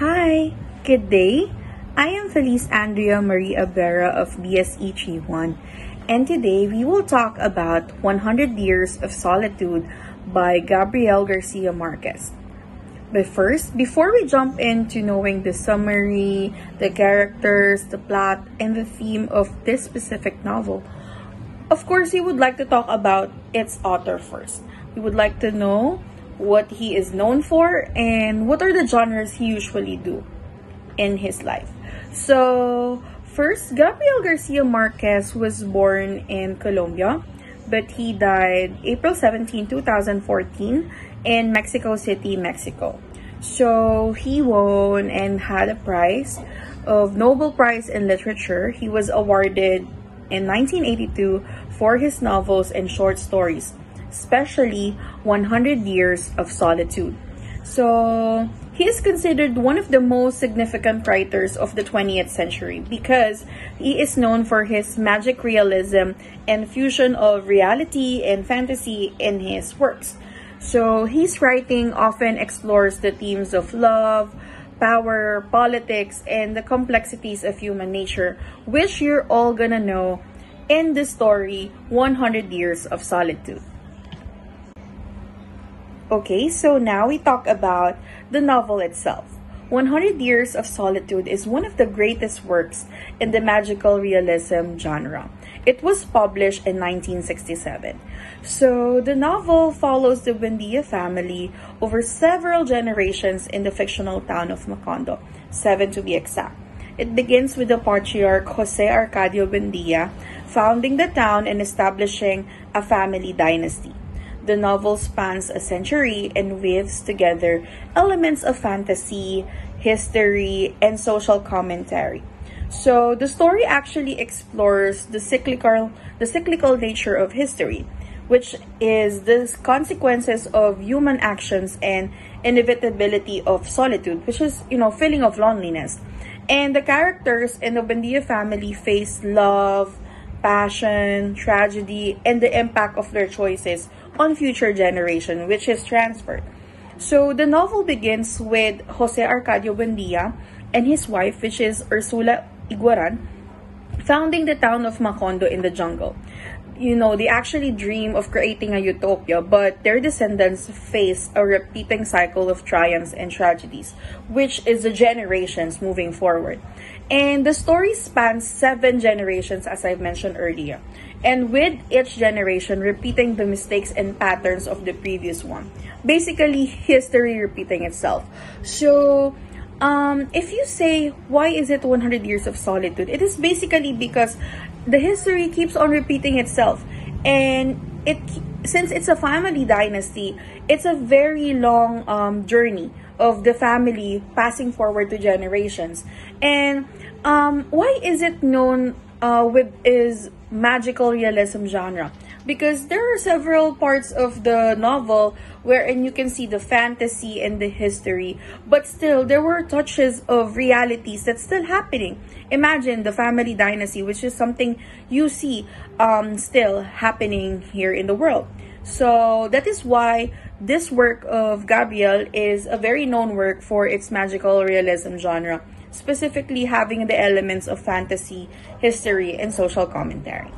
Hi, good day. I am Feliz Andrea Marie Abrera of BSE 1, and today we will talk about 100 Years of Solitude by Gabriel Garcia Marquez. But first, before we jump into knowing the summary, the characters, the plot, and the theme of this specific novel, of course, we would like to talk about its author first. We would like to know what he is known for and what are the genres he usually do in his life. So, first, Gabriel Garcia Marquez was born in Colombia, but he died April 17, 2014 in Mexico City, Mexico. So, he won and had a prize of Nobel Prize in Literature. He was awarded in 1982 for his novels and short stories, especially 100 Years of Solitude. So, he is considered one of the most significant writers of the 20th century because he is known for his magic realism and fusion of reality and fantasy in his works. So, his writing often explores the themes of love, power, politics, and the complexities of human nature, which you're all gonna know in the story 100 Years of Solitude. Okay, so now we talk about the novel itself. 100 Years of Solitude is one of the greatest works in the magical realism genre. It was published in 1967. So the novel follows the Buendia family over several generations in the fictional town of Macondo, 7 to be exact. It begins with the patriarch Jose Arcadio Buendia founding the town and establishing a family dynasty. The novel spans a century and weaves together elements of fantasy, history, and social commentary. So the story actually explores the cyclical nature of history, which is the consequences of human actions and inevitability of solitude, which is, feeling of loneliness. And the characters in the Buendia family face love, passion, tragedy, and the impact of their choices on future generation, which is transferred. So the novel begins with Jose Arcadio Buendia and his wife, which is Ursula Iguaran, founding the town of Macondo in the jungle. They actually dream of creating a utopia, but their descendants face a repeating cycle of triumphs and tragedies, which is the generations moving forward. And the story spans 7 generations, as I mentioned earlier, and with each generation repeating the mistakes and patterns of the previous one. Basically, history repeating itself. So, if you say, why is it 100 Years of Solitude? It is basically because the history keeps on repeating itself. And since it's a family dynasty, it's a very long journey of the family passing forward to generations. And why is it known with is magical realism genre? Because there are several parts of the novel wherein you can see the fantasy and the history, but still there were touches of realities that's still happening. Imagine the family dynasty, which is something you see still happening here in the world. So that is why this work of Gabriel is a very known work for its magical realism genre, specifically having the elements of fantasy, history, and social commentary.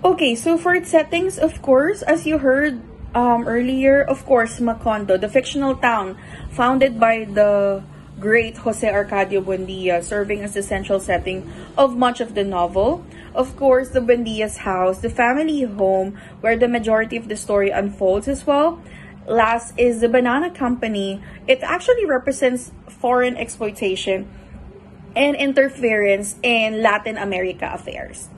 Okay, so for its settings, of course, as you heard earlier, of course, Macondo, the fictional town founded by the great Jose Arcadio Buendia, serving as the central setting of much of the novel. Of course, the Buendia's house, the family home, where the majority of the story unfolds as well. Last is the Banana Company. It actually represents foreign exploitation and interference in Latin America affairs.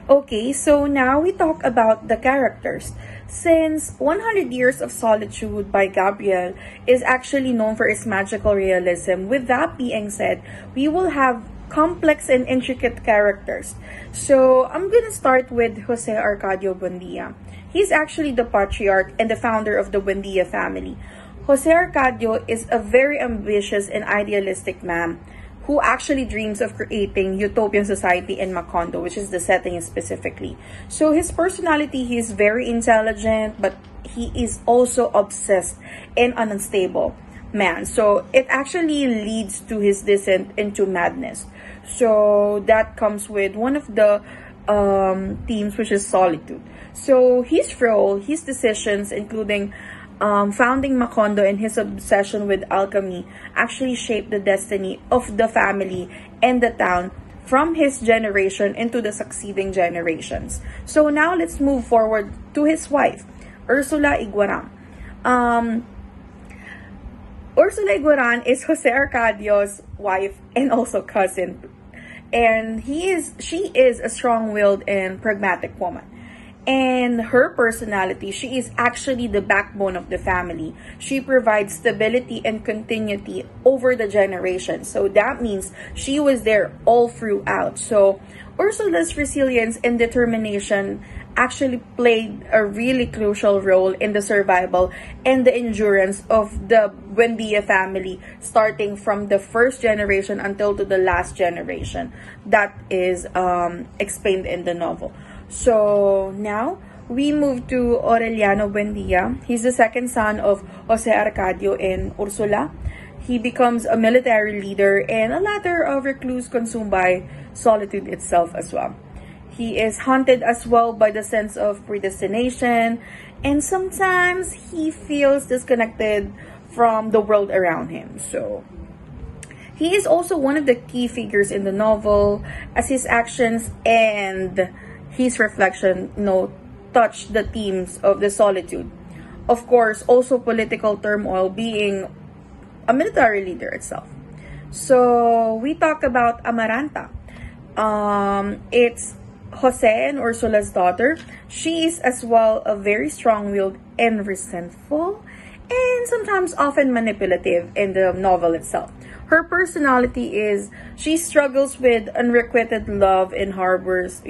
Okay, so now we talk about the characters. Since 100 Years of Solitude by Gabriel is actually known for its magical realism, with that being said, we will have complex and intricate characters. So I'm gonna start with Jose Arcadio Buendia. He's actually the patriarch and the founder of the Buendia family. Jose Arcadio is a very ambitious and idealistic man who actually dreams of creating utopian society in Macondo, which is the setting specifically. So his personality, he's very intelligent, but he is also obsessed and unstable. man. So it actually leads to his descent into madness. So that comes with one of the themes, which is solitude. So his role, his decisions, including founding Macondo and his obsession with alchemy, actually shaped the destiny of the family and the town from his generation into the succeeding generations. So now let's move forward to his wife, Ursula Iguaran. Um, Ursula Iguaran is Jose Arcadio's wife and also cousin. And she is a strong-willed and pragmatic woman. And her personality, she is actually the backbone of the family. She provides stability and continuity over the generations. So that means she was there all throughout. So Ursula's resilience and determination actually played a really crucial role in the survival and the endurance of the Buendia family, starting from the first generation until to the last generation. That is explained in the novel. So now we move to Aureliano Buendia. He's the second son of Jose Arcadio and Ursula. He becomes a military leader and a latter of recluse consumed by solitude itself as well. He is haunted as well by the sense of predestination, and sometimes he feels disconnected from the world around him. So he is also one of the key figures in the novel, as his actions and his reflection, touch the themes of the solitude. Of course, also political turmoil, being a military leader itself. So we talk about Amaranta. It's Jose and Ursula's daughter. She is as well a very strong-willed and resentful, and sometimes often manipulative in the novel itself. Her personality is, she struggles with unrequited love and harbors,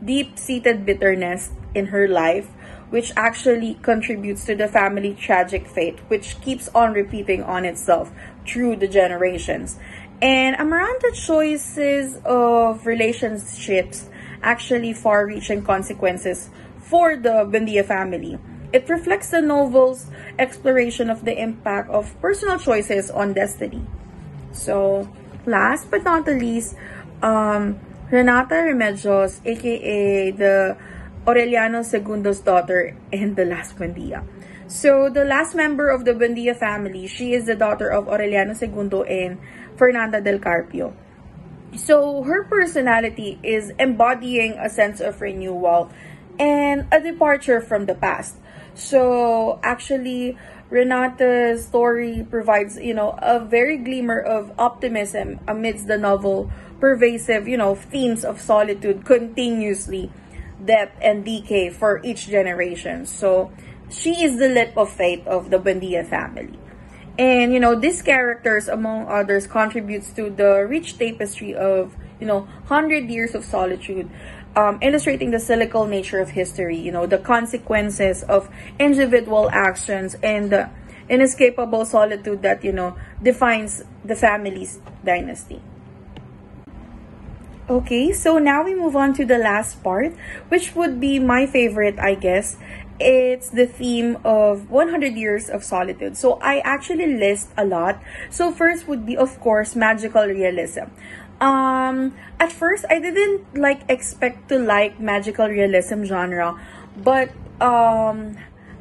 deep-seated bitterness in her life, which actually contributes to the family tragic fate, which keeps on repeating on itself through the generations. And Amaranta's choices of relationships actually far-reaching consequences for the Buendia family. It reflects the novel's exploration of the impact of personal choices on destiny. So, last but not the least, Renata Remedios, aka the Aureliano II's daughter and the last Buendia. So, the last member of the Buendia family, she is the daughter of Aureliano II and Fernanda del Carpio. So, her personality is embodying a sense of renewal and a departure from the past. So, actually, Renata's story provides, a very glimmer of optimism amidst the novel pervasive, themes of solitude continuously, death and decay for each generation. So, she is the leap of faith of the Buendia family. And, these characters, among others, contributes to the rich tapestry of, 100 years of solitude, illustrating the cyclical nature of history, the consequences of individual actions and the inescapable solitude that, defines the family's dynasty. Okay, so now we move on to the last part, which would be my favorite, I guess. It's the theme of 100 years of solitude. So I actually list a lot. So first would be, of course, magical realism. At first, I didn't expect to like magical realism genre, but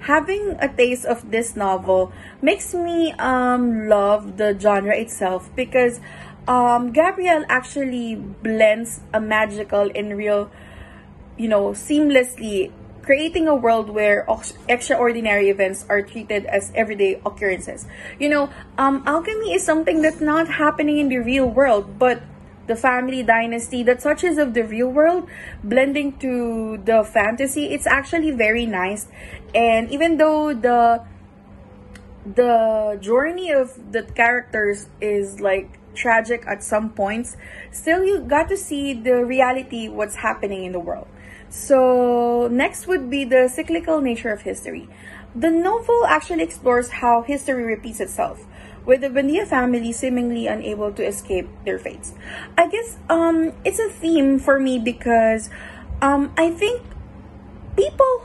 having a taste of this novel makes me love the genre itself, because Gabriel actually blends a magical and real, seamlessly, creating a world where extraordinary events are treated as everyday occurrences. Alchemy is something that's not happening in the real world, but the family dynasty, the touches of the real world blending to the fantasy, it's actually very nice. And even though the journey of the characters is tragic at some points, still you got to see the reality, what's happening in the world. So next would be the cyclical nature of history. The novel actually explores how history repeats itself, with the Buendia family seemingly unable to escape their fates. I guess it's a theme for me because I think people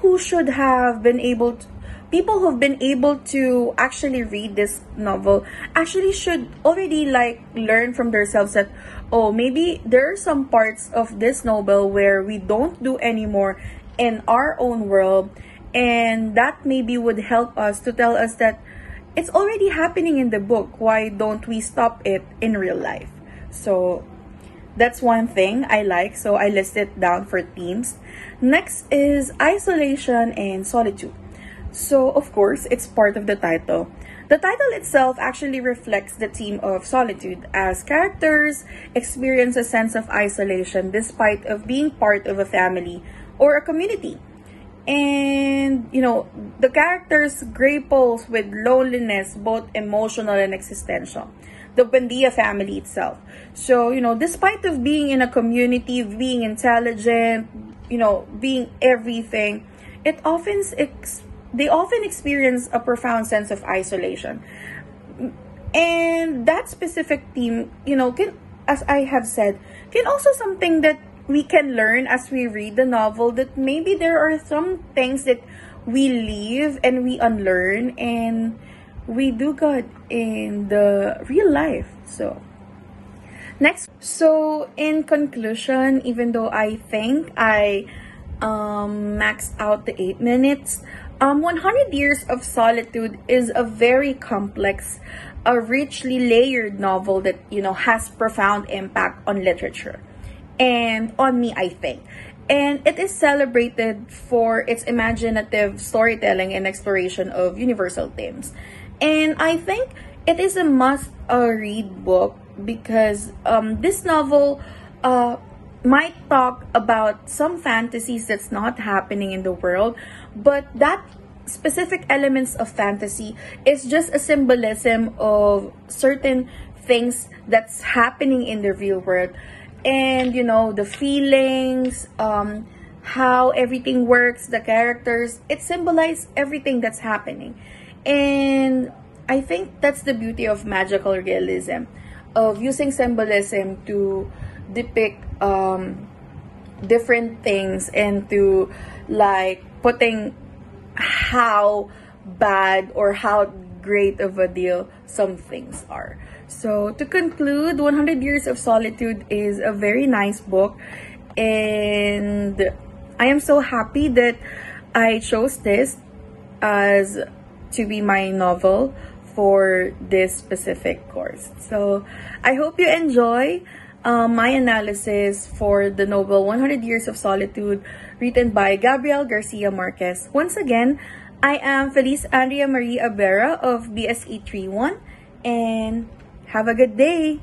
people who've been able to actually read this novel actually should already like learn from themselves that, oh, maybe there are some parts of this novel where we don't do anymore in our own world, and that maybe would help us to tell us that it's already happening in the book. Why don't we stop it in real life? So that's one thing I like. So I listed down for themes. Next is isolation and solitude. So of course, it's part of the title. The title itself actually reflects the theme of solitude, as characters experience a sense of isolation despite of being part of a family or a community. And, you know, the characters grapples with loneliness, both emotional and existential. The Buendia family itself. So, you know, despite of being in a community, being intelligent, you know, being everything, they often experience a profound sense of isolation. And that specific theme, you know, can, as I have said, can also something that we can learn as we read the novel, that maybe there are some things that we leave and we unlearn and we do good in the real life. So next, so in conclusion, even though I think I maxed out the 8 minutes, 100 Years of Solitude is a very complex, a richly layered novel that, you know, has profound impact on literature and on me, I think. And it is celebrated for its imaginative storytelling and exploration of universal themes. And I think it is a must-read book because this novel might talk about some fantasies that's not happening in the world, but that specific elements of fantasy is just a symbolism of certain things that's happening in the real world. And, you know, the feelings, how everything works, the characters, it symbolizes everything that's happening. And I think that's the beauty of magical realism, of using symbolism to depict different things and to like putting how bad or how great of a deal some things are. So to conclude, 100 Years of Solitude is a very nice book, and I am so happy that I chose this as to be my novel for this specific course. So I hope you enjoy my analysis for the novel 100 Years of Solitude, written by Gabriel Garcia Marquez. Once again, I am Feliz Andrea Marie Abrera of BSE 31, and have a good day!